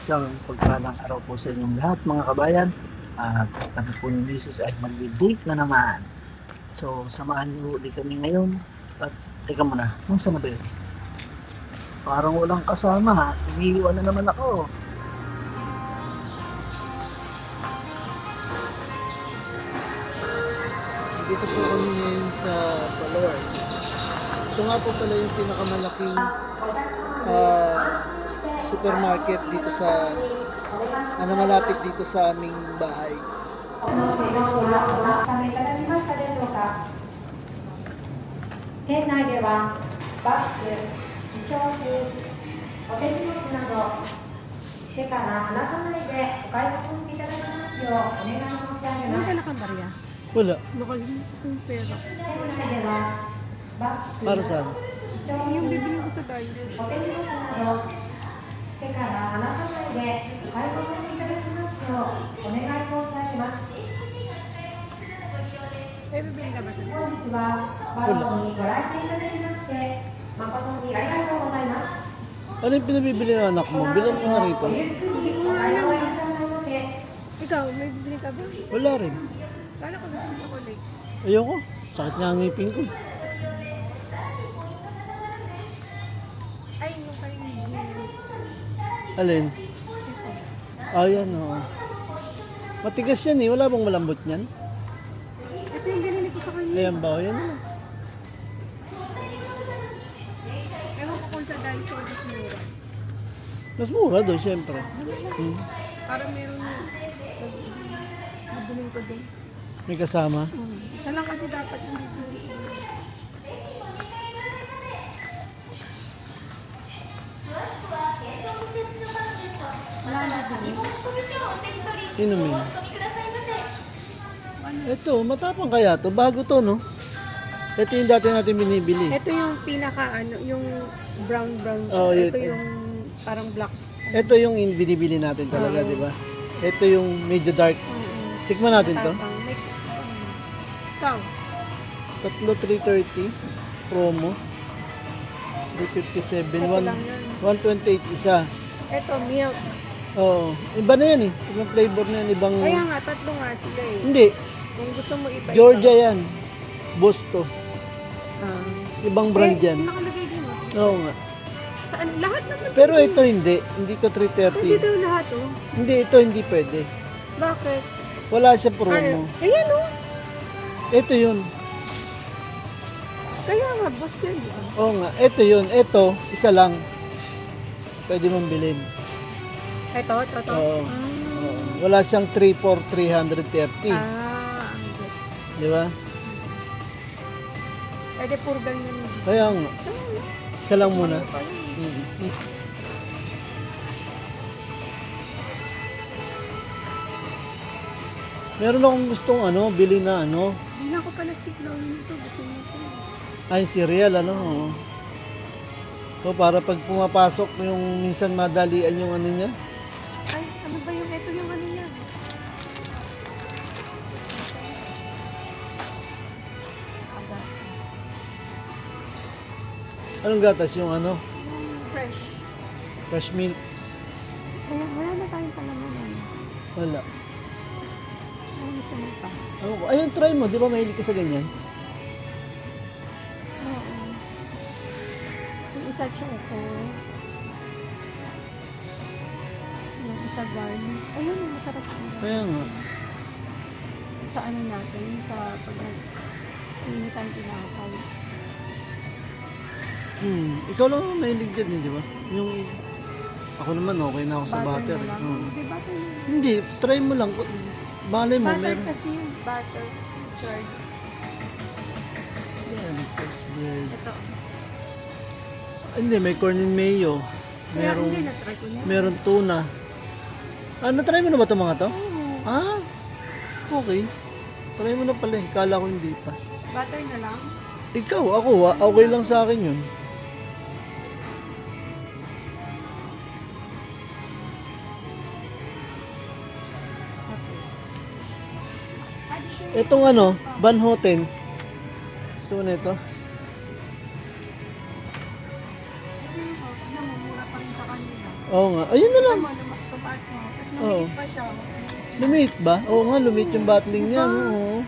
Isang pagpalang araw po sa inyong lahat mga kabayan. At kami po ni Mrs. ay mag-date na naman. So samahan niyo ulit kami ngayon. At teka muna, nasa na ba yun? Parang walang kasama ha. Iniiwan na naman ako. Dito po kami ngayon sa Palawan. Ito nga po pala yung pinakamalaking supermarket dito sa malapit dito sa aming bahay. Ano ka nakabarya? Wala. Lokal yung pera. Para saan? Yung bibili ko sa guys. Eh, bibili ka ba sa guys? Ano yung pinabibili ng anak mo? Bilan ko na rito. Hindi ko nga alam eh. Ikaw, may bibili ka ba? Wala rin. Kala ko gusto mo chocolate. Ayoko. Sakit nga ang ngipin ko. Ay, yung kayo Alin? Ayan, oo. Matigas yan eh. Wala bang malambot niyan? Ito yung binili ko sa kanya. Ayan ba? Ayan na. Ewan ko kung sa guys o mas mura. Mas mura doon, syempre. Para meron nabiling ko din. May kasama. Isa lang kasi dapat hindi bili. Wala na din. Inumin. Ito, matapang kaya to. Bago to, no? Ito yung dati natin binibili. Ito yung pinaka ano, yung brown. Oh, ito yun. yung parang black. Ito yung binibili natin talaga, di ba? Ito yung medyo dark. Tikman natin to. Matapang. Ikaw. Tatlo 330 promo. 357 Ito lang yun. 128 isa. Ito, milk. Oo. Iba na yan eh. Ibang flavor na yan. Ibang... Kaya nga, tatlo nga sila eh. Hindi. Kung gusto mo iba. Georgia yan. Bosto. Ah. Ibang brand yan. Nakalagay din mo. Oo nga. Saan? Lahat naman. Pero ito hindi. Hindi to Pwede 330. daw lahat oh. Hindi, ito hindi pwede. Bakit? Wala sa Ano? promo. Ayan oh. Ito yun. Kaya nga, boss yun. Oo nga. Ito yun. Ito, isa lang. Pwede mong bilhin. Ito. Oo. Oo. Wala siyang 3 for 330. Ang gets. Di ba? Pwede puro ganyan. Kaya nga. Saan? Siya lang muna. Ano pa yun? Meron akong gustong bili na Hindi na ako pala skip lang nito. Gusto mo ito. ay cereal oo. So para pag pumapasok yung minsan madalian yung niya. Ay, ano ba yung ito yung ano niya? Aga. Anong gatas yung Yung fresh. fresh milk? Wala na tayong palaman. Wala. Ano gusto mo pa? Ayun, try mo. Di ba mahilig ka sa ganyan? Oo. Yung isa choco. Yung isa garlic. Ayun, masarap yun. Kaya nga. Sa ano natin, sa pag hindi tayo tinakaw. Ikaw lang ang mahilig dyan, di ba? Yung ako naman okay na ako sa butter. na lang. Di butter na. Hindi, try mo lang. Malay mo, Butter meron. kasi yung butter. Chard. Yan, first bread. Ito. Hindi, may corn and mayo. Kaya Merong, hindi, na-try ko na. meron tuna. Na-try mo na ba itong mga to? Oo. Ah, okay. Try mo na pala eh. Kala ko hindi pa. Butter na lang. Ikaw, ako, okay lang sa akin yun. Itong Van Houten. Gusto mo na ito? Namumura pa rin sa kanila. Oo nga. Ayun na lang. Tama naman. taas mo. Tapos Oo. lumikit pa siya. Lumit ba? Oo nga, lumit yung bottling niya. Diba? Oo.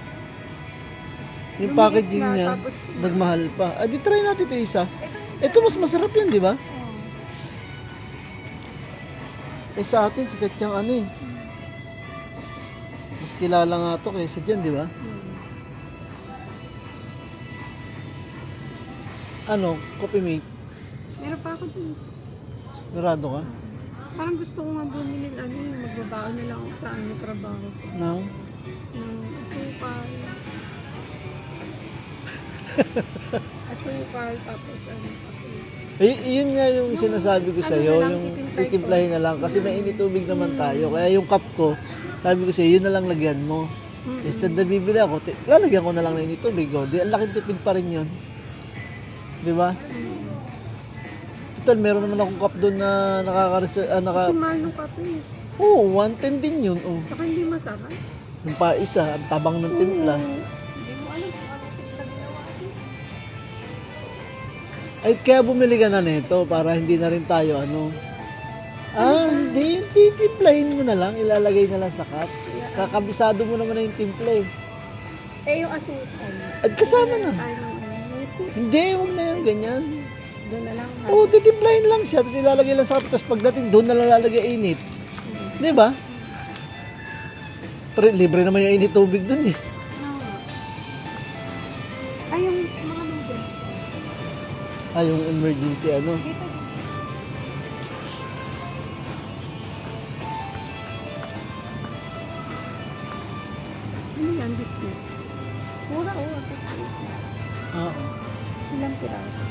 Yung Lumikit packaging na, niya, tapos, nagmahal pa. Ah, di try natin ito isa. ito, Ito mas masarap yan, di ba? oh. Eh sa atin, sikat yung ano eh. Mas kilala nga to kaysa dyan, di ba? Ano, coffee mate? Meron pa ako dun. Mirado ka? Parang gusto ko nga bumili ano, magbabaon na lang ako sa ano, trabaho ko. Nang? Ng asukal. Asukal, tapos ano, kape. Yun nga yung sinasabi ko ano sa'yo, na lang, yung titimplay ko. titimplahin na lang. Kasi may initubig naman tayo. Kaya yung cup ko, sabi ko sa'yo, yun na lang lagyan mo. Instead na bibili ako, lalagyan ko na lang na initubig. O, di, ang laking tipid pa rin yun. Di ba? Total, meron naman akong cup doon na Kasi mahal ng kape. Oo, 110 din yun. Oh. Tsaka hindi masarap. Yung pa isa, ang tabang ng timpla. Hindi mo alam kung ano sila ginawa. Ay, kaya bumili ka na nito para hindi na rin tayo ano. Hindi. Titimplahin mo na lang. Ilalagay na lang sa cup. Kakabisado mo naman na yung timpla eh. Eh, yung asukal. At kasama na. Ay, yung stick. Hindi, huwag na yung ganyan. Doon na lang. Oo, titimplahin lang siya. Tapos ilalagay lang sa cup. Tapos pagdating doon na lang lalagay init. Di ba? Pero libre naman yung init tubig doon eh. Ay, yung mga noodles. Yung emergency ano. Dito. Ano yan, biscuit? Mura, oh. Oo. Ilang piraso?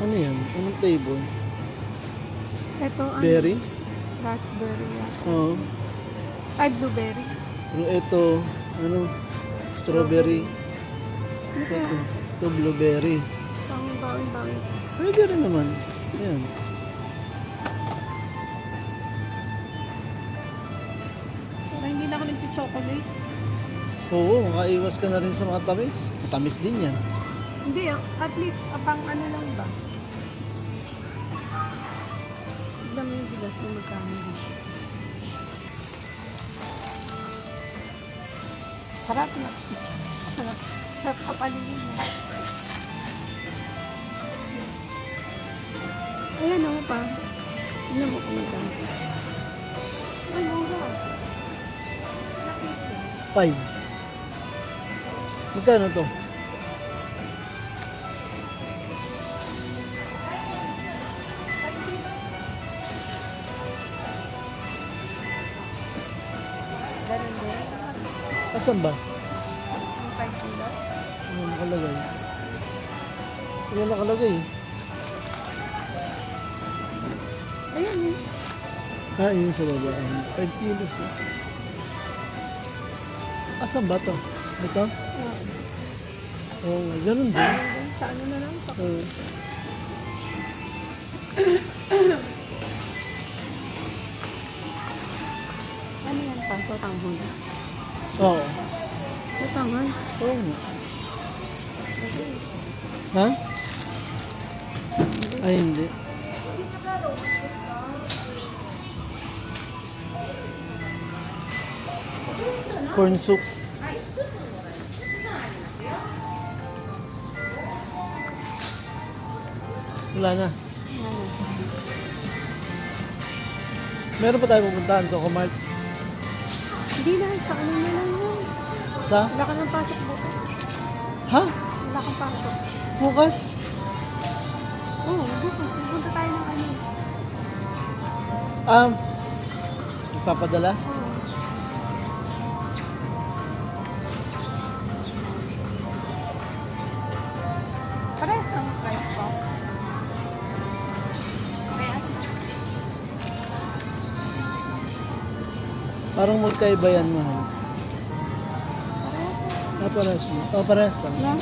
Ano yan? Anong flavor? Ito, ano? Berry? Raspberry. Oo. Ay, blueberry. Pero ito, ano? Strawberry. Ano kaya? Ito blueberry. Bawin. Pwede rin naman. Ayan. Pero hindi na ako nag-chocolate. Oo, makaiwas ka na rin sa mga tamis. Tamis din yan. Hindi, at least, pang ano lang ba? Tignan mo yung bigas na magkano. Sarap na. Sarap. Sarap sa paligid mo. Ayan o pa. Tignan mo kung magkano. Ay, mura. Nakita. 5. Magkano to? Ganun din. Asan ba? Yung 5 kilos. Ano nakalagay? Ano nakalagay? Ayan eh. Yun sa baba. 5 kilos eh. Asan ba to? Ito? Oo, ganun din. Sa ano na lang. Sa Oo. ano yan pa? Sa tanghon. Oo. Sa tanghon. Oo nga. Ha? Ay, hindi. Corn soup. Wala na. Ano? Meron pa tayo pupuntahan to, Mart. Hindi na. Sa ano na lang yun. Sa? Wala ka nang pasok bukas. Ha? Wala kang pasok. Bukas? Oo, bukas. Pupunta tayo ng ano. Ipapadala? Oo. Parehas lang ang price ko. Parehas lang. Parang magkaiba yan, mahal. Parehas lang. Parehas mo. Parehas pa. No?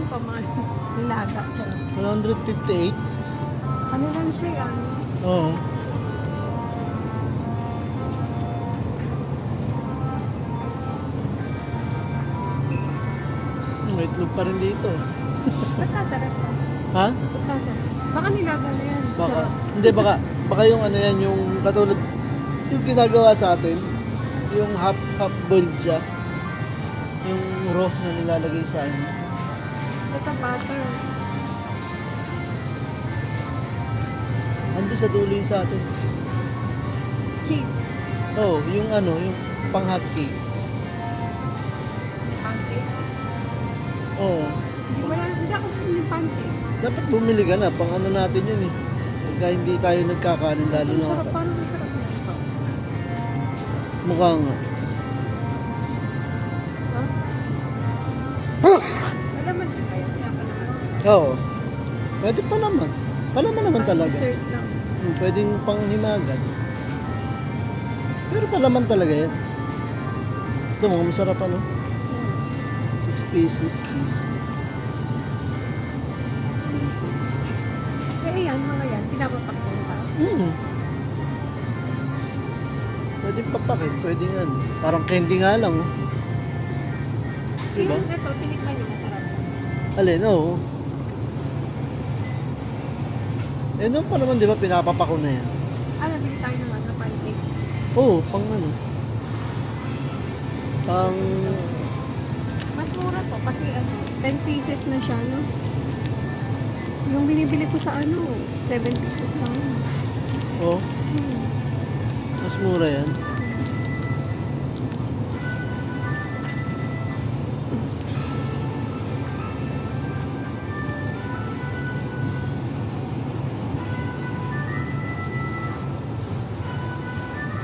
pa mga nilaga. Charot. 158? Ano lang siya, ano? Oo. May itlog pa rin dito. Pagkasarap pa. Ha? Pagkasarap. Baka nilaga na yan. Baka. Charot. Hindi, baka yung ano yan, yung katulad, yung ginagawa sa atin, yung half boiled siya. Yung raw na nilalagay sa ano. Ito butter. Ando sa dulo yung sa atin. Cheese. Oo, yung ano, yung pang hot cake. Pancake. Oo. Hindi ako bumili pancake. Dapat bumili ka na, pang ano natin yun eh. Pagka hindi tayo nagkakanin, lalo Ang na sarap, parang ang sarap na ito. mukha nga. Alam mo din kaya pinapanaman. Oo. Pwede pa naman. Palaman naman Pang talaga. dessert lang. Pwedeng pang himagas. Pero palaman talaga yan. Ito mga masarap ano. 6 pieces cheese. Eh yan, mga yan, pinapapak ko pa. Pwedeng papakit, pwedeng ano. Parang candy nga lang. Oh. Diba? Yung ito, tinikman niyo, masarap. Alin, oo. Eh, noon pa naman, di ba, pinapapako na yan. Nabili tayo ng ano, pancake. Oo, pang ano. Pang... Mas mura to kasi ano, 10 pieces na siya, no? Yung binibili ko sa ano, 7 pieces lang. Oh, mas mura yan.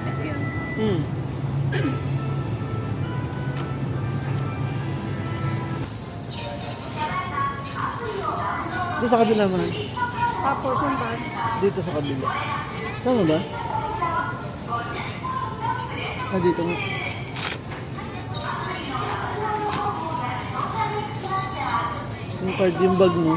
Ito yun. Hmm. Dito sa kabila man. Tapos yung bag, Dito sa kabila. Tama ba? Ah, dito nga. Yung card yung bag mo.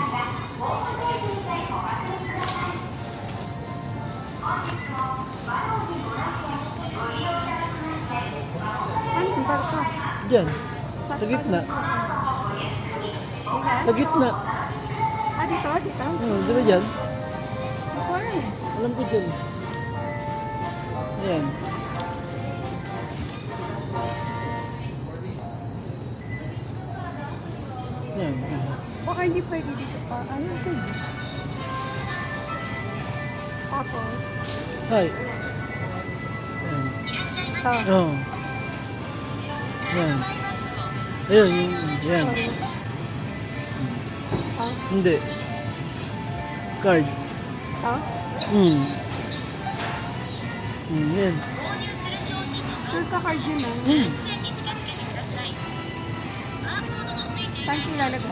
ano yung bag ko? Diyan. Sa gitna. Sa gitna. Dito, dito. Di ba dyan? Ako rin. Alam ko dyan. Ayan. Ayan. Baka hindi pwede dito pa. Ano ito? Tapos, Hi. Ayan. ito. Oh. Ayan. Ayun, yan. Hindi. Card. Ito. Yan. Sure ka card yun ah. Saan ko ilalagay?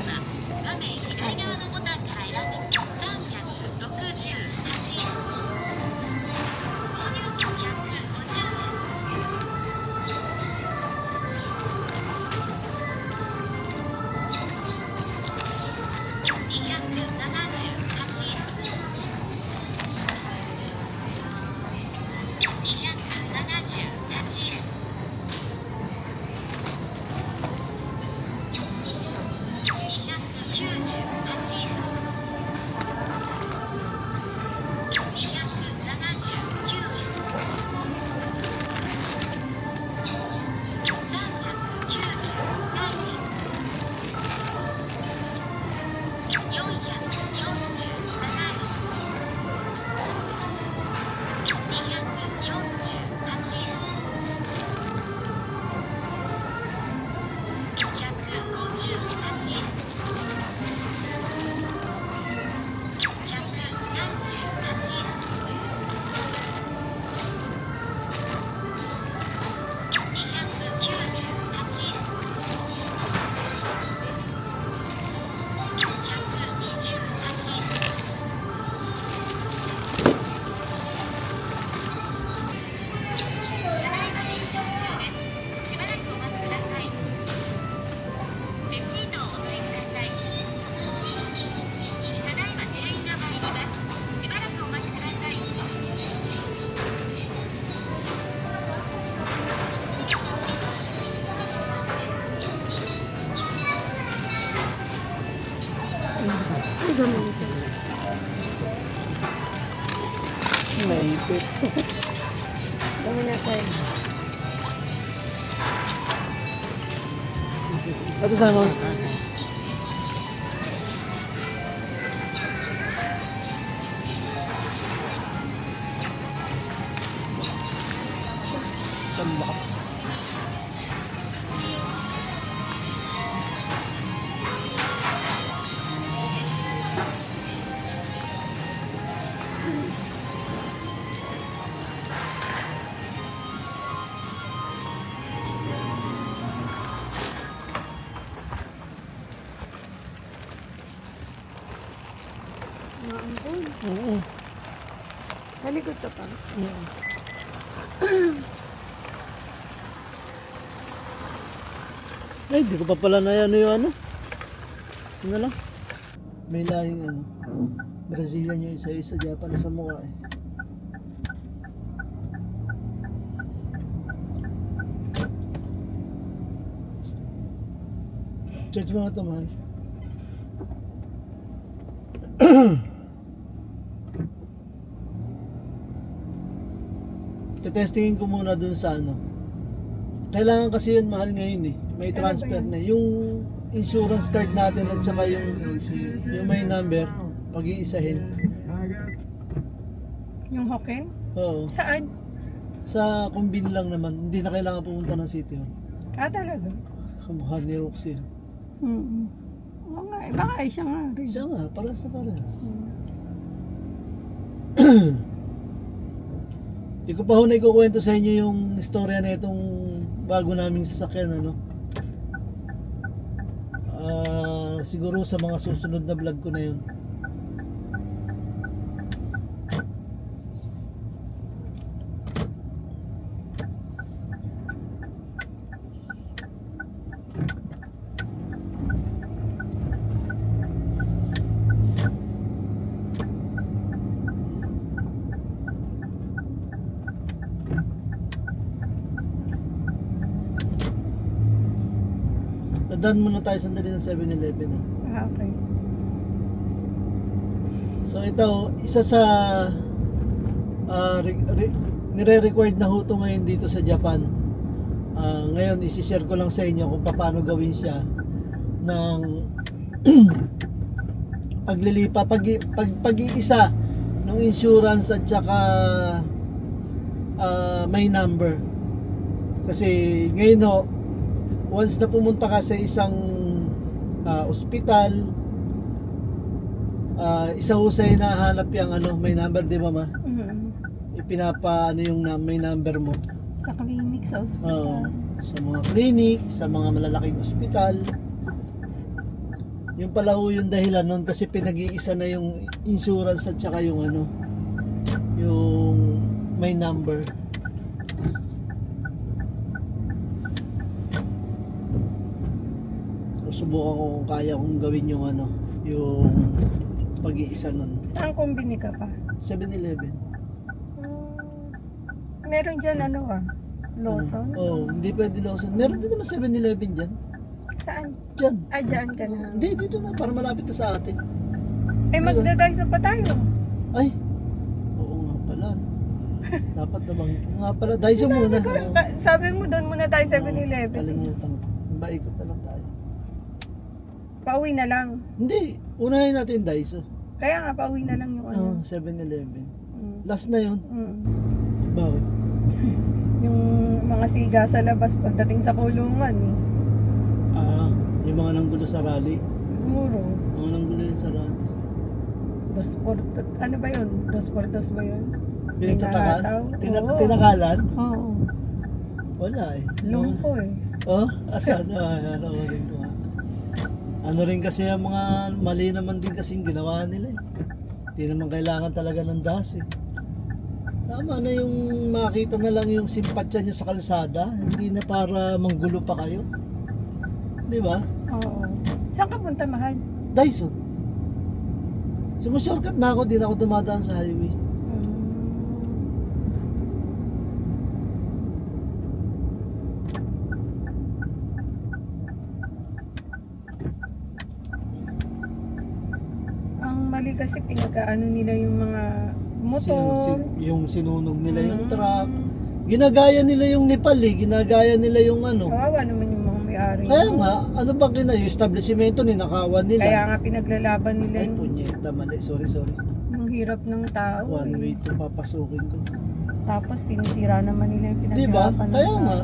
gamitin. Naipit. Dami na sa'yo. Ito Simon. Sambak. Maampun. Oo. Sa likod ka pa. Ay, di ko pa pala na ano yung ano. Yun na lang. May lahing ano. Brazilian yung isa-isa, Japan sa mukha eh. Charge mo nga ito, mahal. Tetestingin ko muna dun sa ano. Kailangan kasi yun mahal ngayon eh. May Ano ba transfer yun? na. Yung insurance card natin at saka yung may number, pag-iisahin. Yung hoken? Oo. Saan? Sa kumbin lang naman. Hindi na kailangan pumunta ng City Hall. Talaga? Kamukha ni Roxy. Oo nga, baka ay siya nga rin. Siya nga, paras na paras. Di ko pa ho na ikukwento sa inyo yung istorya na itong bago naming sasakyan, ano. Siguro sa mga susunod na vlog ko na yun. Dadaan muna tayo sandali ng 7-Eleven. Okay. So ito, isa sa nire-required na huto ngayon dito sa Japan. Ngayon, isi-share ko lang sa inyo kung paano gawin siya ng pag-iisa ng insurance at saka may number. Kasi ngayon ho, once na pumunta ka sa isang ospital, isa ho sa hinahanap yung ano, may number, di ba ma? Ipinapa ano yung may number mo. Sa clinic, sa Oo. ospital. Sa mga clinic, sa mga malalaking ospital. Yung pala ho yung dahilan nun kasi pinag-iisa na yung insurance at saka yung ano, yung may number. Subukan ko kung kaya kong gawin yung ano, yung pag-iisa nun. Saan kumbini ka pa? 7-Eleven. Meron dyan Lawson? Oh, hindi pwede Lawson. Meron din naman 7-Eleven dyan. Saan? Dyan. Dyan ka na. Hindi, dito na. Para malapit na sa atin. Magdadayso pa tayo. Ay, oo nga pala. Dapat naman. Nga pala, Daiso muna. Sabi mo doon muna tayo 7-Eleven. Kalimutan ko. Baikot na lang tayo. Pauwi na lang. Hindi, unahin natin Daiso. Kaya nga, pauwi na lang yung ano. 7-Eleven. Mm. Last na yun. Mm. Bakit? Yung mga siga sa labas pagdating sa kulungan eh. Yung mga nanggulo sa rally. Siguro. Mga nanggulo yun sa rally. Ano ba yun? 2x2 ba yun? Pinagtatakan? Tinataw? Oo. Tinakalan? Oo. Wala eh. Lumpo eh. Oh, asan? Ano rin ko. Ano rin kasi ang mga mali naman din kasing ginawa nila eh. Hindi naman kailangan talaga ng das eh. Tama na yung makita na lang yung simpatsya nyo sa kalsada. Hindi na para manggulo pa kayo. Di ba? Oo. Saan ka punta, mahal? Daiso. Sumushortcut na ako, di na ako dumadaan sa highway. Ang mali kasi pinag-ano nila yung mga motor. Yung sinunog nila yung Mm. truck. Ginagaya nila yung Nepal eh. Ginagaya nila yung ano. Kawawa naman yung mga may-ari. Kaya nun. nga, ano bang yung establishmento ninakawan nila? Kaya nga pinaglalaban nila Ay, yung, punyeta, mali. Sorry. yung hirap ng tao. One eh. way to papasukin ko. Tapos sinisira naman nila yung Di ba? pinaghirapan ng Kaya tao. nga,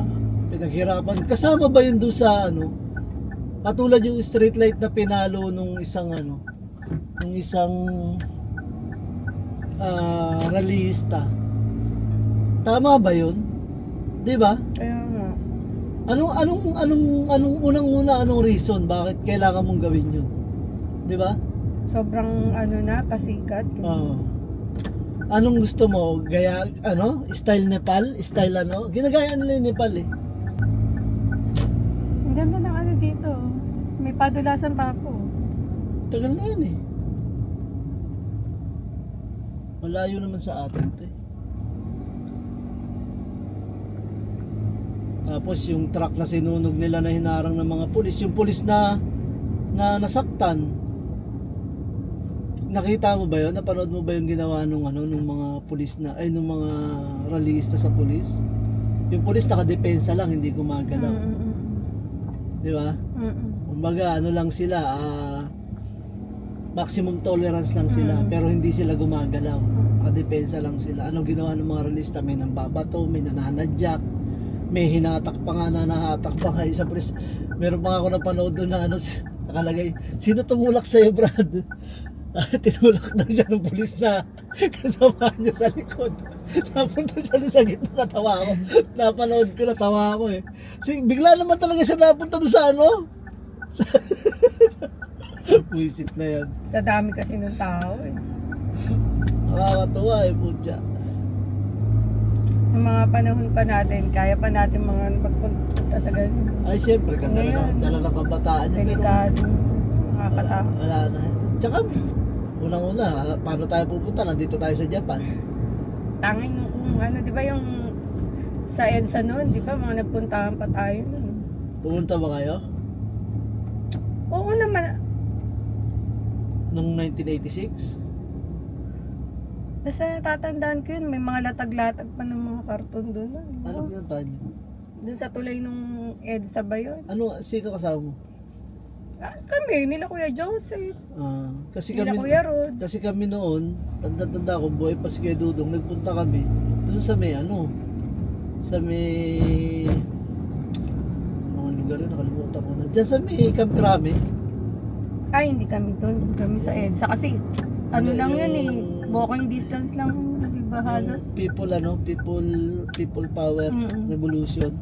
pinaghirapan. Kasama ba yun doon sa ano? Katulad yung street light na pinalo nung isang ano, nung isang rallyista. Tama ba yun? Di ba? Kaya nga. Anong unang-una anong reason bakit kailangan mong gawin yun? Di ba? Sobrang ano na, pasikat. Oo. Anong gusto mo? Gaya, ano? Style Nepal? Style ano? Ginagaya nila yung Nepal eh. Ang ganda ng ano dito. May padulasan pa ako. Tagal na yan eh. Malayo naman sa atin to eh. Tapos yung truck na sinunog nila na hinarang ng mga pulis, yung pulis na nasaktan. Nakita mo ba yun? Napanood mo ba yung ginawa nung mga pulis nung mga rallyista sa pulis? Yung pulis nakadepensa lang, hindi gumagalaw. Di ba? Kumbaga, ano lang sila, maximum tolerance lang sila, pero hindi sila gumagalaw. Nakadepensa lang sila. Anong ginawa ng mga rallyista? May nambabato, may nananadyak, may hinatak pa nga na nahatak pa nga isa pulis. Meron pa nga ako napanood doon na nakalagay, sino tumulak sa'yo, Brad? Tinulak na siya ng pulis na kasama niya sa likod. Napunta siya doon sa gitna, natawa ako. Napanood ko, natawa ako eh. Bigla naman talaga siya napunta doon sa ano? Wisit na yan. Sa dami kasi ng tao eh. Nakakatawa eh, putya. Yung mga panahon pa natin, kaya pa natin mga magpunta sa ganun. Ay, siyempre, Ngayon, dala ng kabataan niya. Delikado. Wala, Nakakatawa. wala na. Tsaka, unang-una, paano tayo pupunta? Nandito tayo sa Japan. Tangin kung ano, di ba yung sa EDSA noon, di ba mga nagpuntahan pa tayo nun. Pumunta ba kayo? Oo naman. Noong 1986? Basta natatandaan ko yun, may mga latag-latag pa ng mga karton doon. Ano pinuntahan niyo? Doon sa tulay nung EDSA ba yun? Sino kasama mo? Kami, nila Kuya Joseph, Kasi nila kami, Kuya Rod. kasi kami noon, tanda-tanda ko, buhay pa si Kuya Dudong, nagpunta kami doon sa may sa may mga lugar na nakalimutan ko na. Diyan sa may Camp Crame. Ay, hindi kami doon. Doon kami sa EDSA. Kasi ano lang yun eh. Walking distance lang. Di ba halos? People Power Revolution.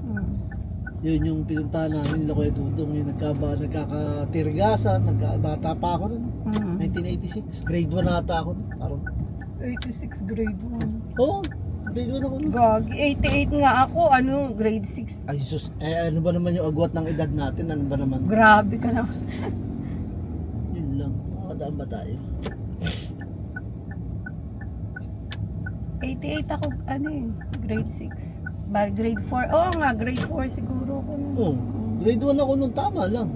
Yun yung pinuntahan namin nila Kuya Dudong. Yung nagkakatirgasan, bata pa ako nun. 1986. Grade 1 nata ako nun. Parang, 86 grade 1. oo, grade 1 ako nun. Gagi. 88 nga ako. Grade 6. Ay sus, ano ba naman yung agwat ng edad natin? Ano ba naman? Grabe ka na. Yun lang, makadaan ba tayo? 88 ako, grade 6. Grade 4. Oo nga, grade 4 siguro ako. Oo, grade 1 ako nun, tama lang.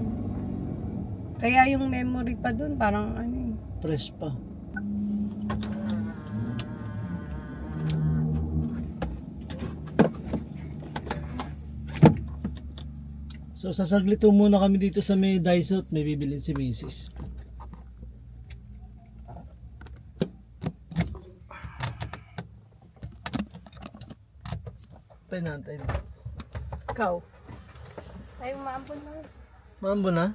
Kaya yung memory pa dun, parang Fresh pa. So sasaglito muna kami dito sa may Daiso at may bibilin si Mrs. Pinantay mo. Ikaw. Ay, umaampun na. Mambo na?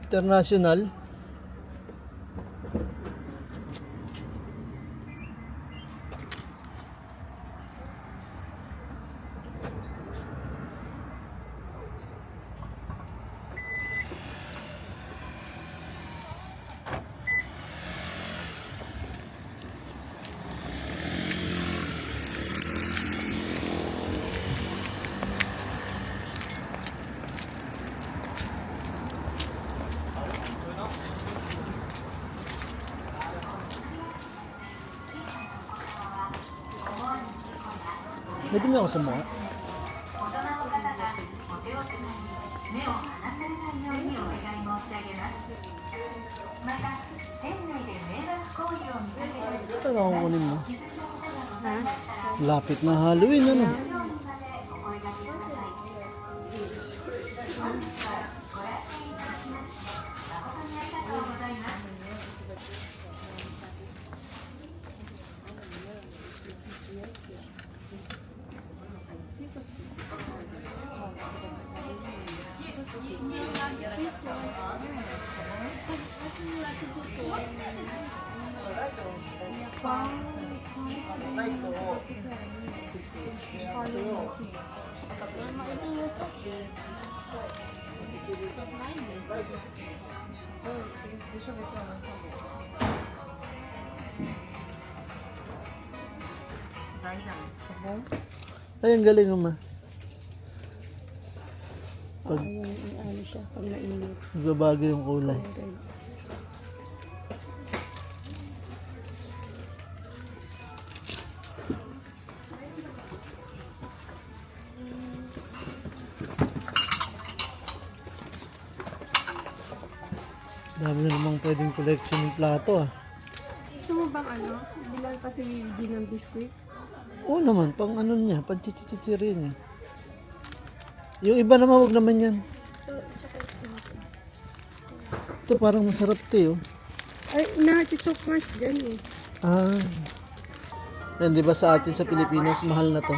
International. May dumi ako sa mukha. Ito na kukunin mo. Ha? Lapit na Halloween, ano? Ay, ang galing ma. Pag Yung ano siya, pag mainit. nagbabago yung kulay. Dami na namang pwedeng collection ng plato ah. Gusto mo bang ano? Bilang pa si Eugene ng biskuit? Oo naman, pang ano niya, pang chichichichirin eh. Yung iba naman, wag naman yan. Ito parang masarap to oh. Ay, na-chichok mas dyan eh. Ah. Yan, di ba sa atin sa Pilipinas, mahal na to.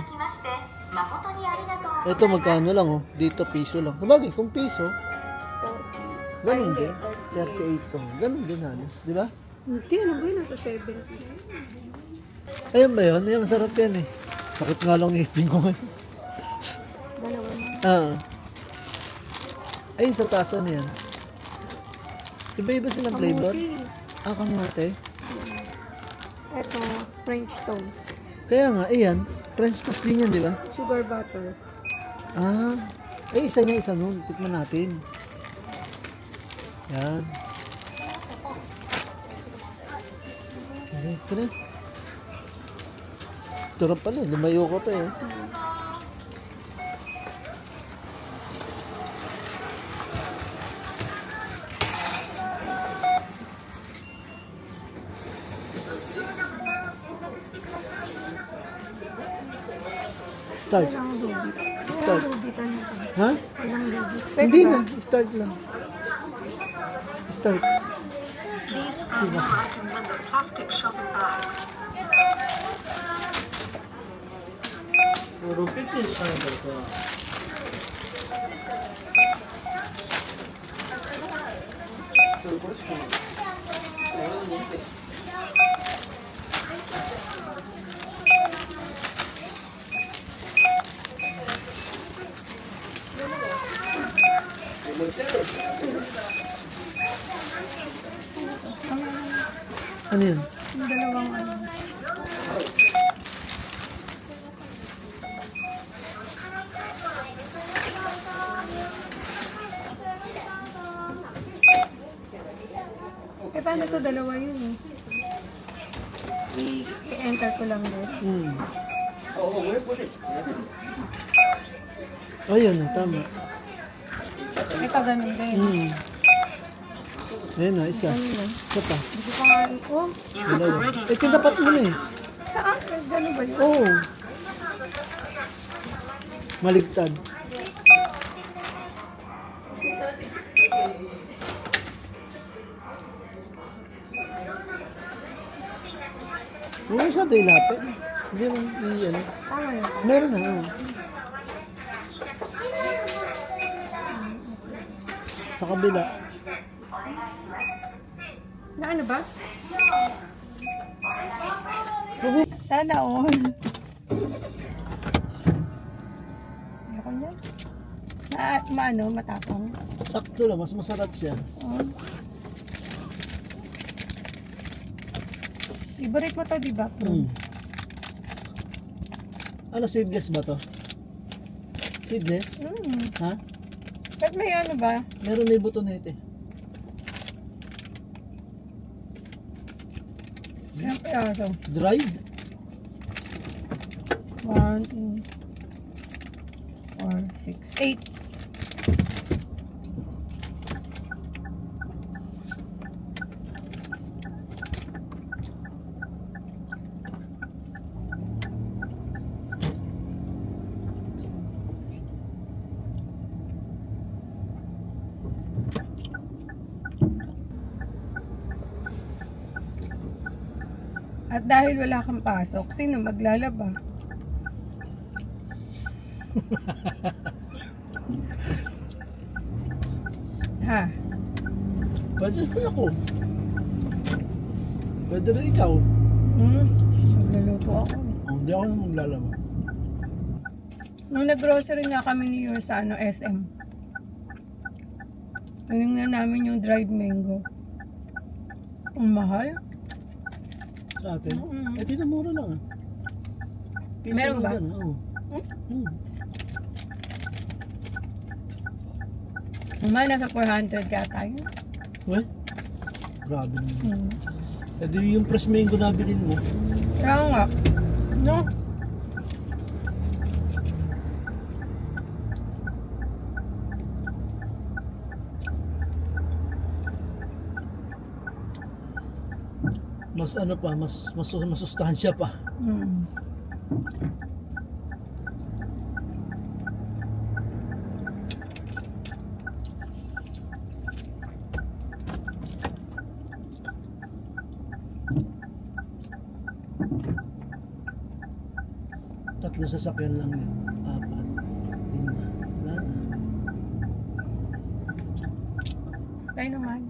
Ito magkano lang oh. Dito piso lang. Sabagay, kung piso, ganun din. 38 to. Ganun din halos, di ba? Hindi, ano ba yun? Nasa 70. Ayun ba yun? Ayun, masarap yan eh. Sakit nga lang ngipin ko ngayon. Dalawa na. Ah. Ayun sa tasa na yan. Iba-iba silang flavor. Kamuti. Ah, kamate. Ito, French toast. Kaya nga, ayan. French toast din yan, di ba? Sugar butter. Ah. Eh, isa niya, isa nun. Tikman natin. Yan. Ito na. Turap pala eh. Lumayo ko pa eh. Start. Ilang dubit. Start. Ilang dubitan ito. Ha? Ilang dubit. Hindi na. Start lang. Start. Please scan your items in the plastic shopping bags. Puro pitis. Ano ba ito? Ano yun? Yung dalawang ano. Eh, paano to? Dalawa yun eh. I-enter ko lang din. Ayun na, tama. Ito ganun din. Ayun na, isa. Ano yun? Isa pa. Hindi ko pa nga, oh, You have Dalawa. already Eh, scanned tinapat this mo na item. eh. saan? Ganun ba yun? Oo. Maligtad. Huwag mo siya dilapit. Hindi mo i-ano. Tama yun. Meron na. Oh. Sa kabila. Na ano ba? Sana all. Ayoko niyan. Maano, matapang. Sakto lang. Mas masarap siya. Oh. Favorite mo to, di ba? Ano, seedless ba to? Seedless? Ha? Ba't may ano ba? Meron may buto na ito eh. Ilang piraso? Dried? 1, 2, 4, 6, 8. At dahil wala kang pasok, sino maglalaba? Ha? Pwede rin ako. Pwede rin ikaw. Magluluto ako. Oh, hindi ako na maglalaba. Nung nag-grocery nga kami ni Yor sa SM. Tinignan namin yung dried mango. Ang mahal. Sa atin. Mm. Eh, tinamura lang ah. Pisa Meron lang ba? yan, oo. Mahal, nasa 400 ka tayo. Weh? Grabe naman. Eh, di yung fresh mango na bilhin mo. Kaya nga. No? Mas ano pa, mas masustansya pa. Mm. Tatlo sasakyan lang yun. 4, 5. Wala na. Tayo naman.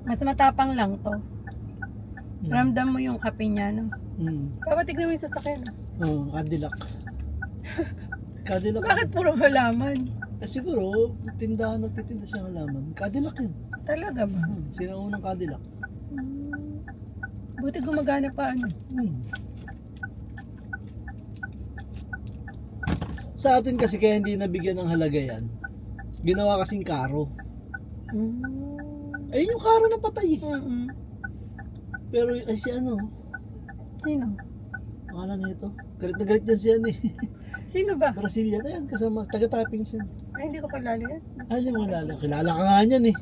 Mas matapang lang to. Ramdam mo yung kape niya, no? Papatignan mo yung sasakyan. Oo, Cadillac. Cadillac. Bakit puro halaman? Eh siguro, tindahan nagtitinda siyang halaman. Cadillac yun. Talaga ba? Sinaunang Cadillac. Buti gumagana pa ano. Sa atin kasi kaya hindi nabigyan ng halaga yan. Ginawa kasing karo. Ayun yung karo na patay. Pero ay si ano, Sino? pangalan na ito. Galit na galit yan si ano eh. Sino ba? Brazilian na yan, kasama, taga-tapping siya. Ay, hindi ko kilala yan. Ay, hindi mo kilala. Kilala ka nga niyan eh.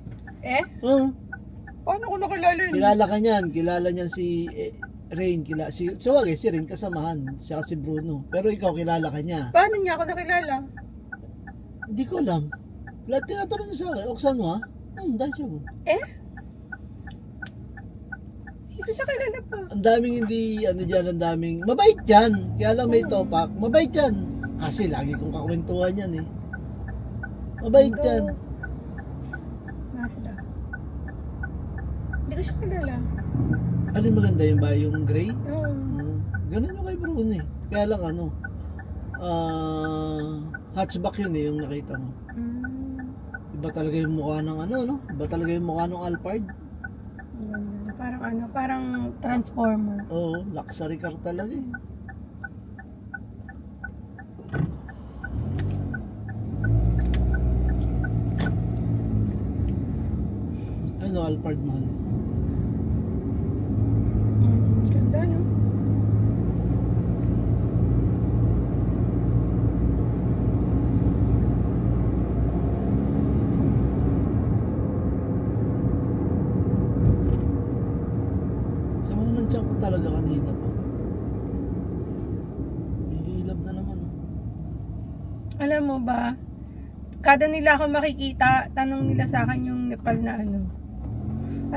Eh? Oo. Paano ko nakilala yun? Kilala ka niyan. Kilala niyan si Rain. So wag si Rain kasamahan. Siya si Bruno. Pero ikaw kilala ka niya. Paano niya ako nakilala? Hindi ko alam. Lahat tinatanong niya sa akin. Oksan mo ha? Dahil siya mo. Eh? Hindi ko siya kilala pa. Ang daming hindi, ano dyan, ang daming, mabait yan. Kaya lang may topak, mabait yan. Kasi lagi kong kakwentuhan yan eh. Mabait yan. Mazda. Hindi ko siya kilala. Alin maganda yung ba? Yung gray? Oo. Ganun yung kay Bruno eh. Kaya lang ano, hatchback yun eh, yung nakita mo. Iba talaga yung mukha ng ano, no? Iba talaga yung mukha ng Alphard. Parang ano, parang transformer. Oo, luxury car talaga eh. Ano, Alphard man? Ganda, no? Sama na nandiyan ko talaga kanina pa. Ihilab na naman. Alam mo ba, kada nila ako makikita, tanong nila sa akin yung Nepal na ano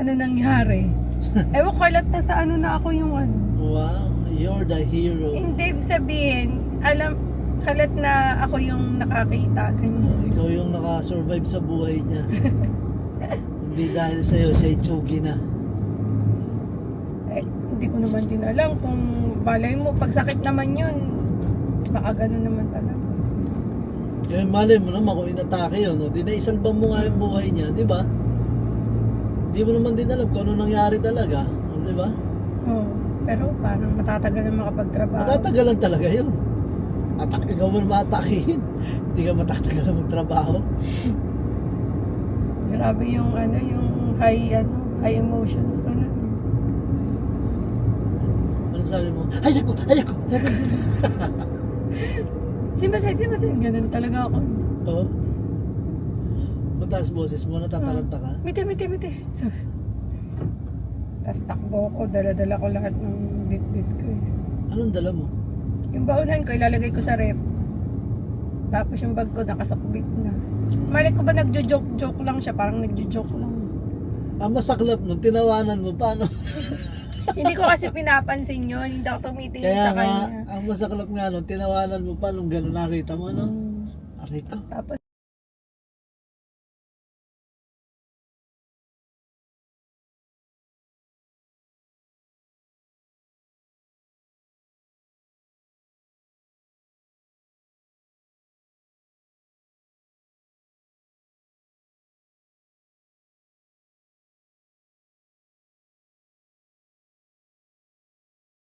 nangyari. Ewan ko, kalat na sa ano na ako yung ano. Wow, you're the hero. Hindi, ibig sabihin, kalat na ako yung nakakita. Ganyan. Ikaw yung nakasurvive sa buhay niya. Hindi dahil sa'yo, siya itsugi na. Eh, hindi ko naman din alam kung balay mo, pagsakit naman yun, baka ganun naman talaga. Eh, malay mo naman kung inatake yun, no? Di na isalba mo nga yung buhay niya, di ba? Di mo naman din alam kung ano nangyari talaga, di ba? Oo, pero parang matatagal na makapagtrabaho. Matatagalan talaga yun. Ikaw mo na matakihin. Hindi ka matatagal na magtrabaho. Grabe yung yung high emotions ko nun. Ano sabi mo? Ayako! Ayako! Simasin, ganun talaga ako. Oo. Mataas boses mo, natataranta ka. Mite. Tapos takbo ko, dala-dala ko lahat ng bit-bit ko. Anong dala mo? Yung baunan ko, ilalagay ko sa rep. Tapos yung bag ko, nakasakbit na. Mali ko ba nagjo-joke lang siya? Parang nagjo-joke lang. Ang masaklap nun, tinawanan mo, paano? Hindi ko kasi pinapansin yun. Hindi ako tumitingin Kaya sa nga, kanya. ang masaklap nga nun, tinawanan mo pa nung gano'n nakita mo, no? Aray ko. Tapos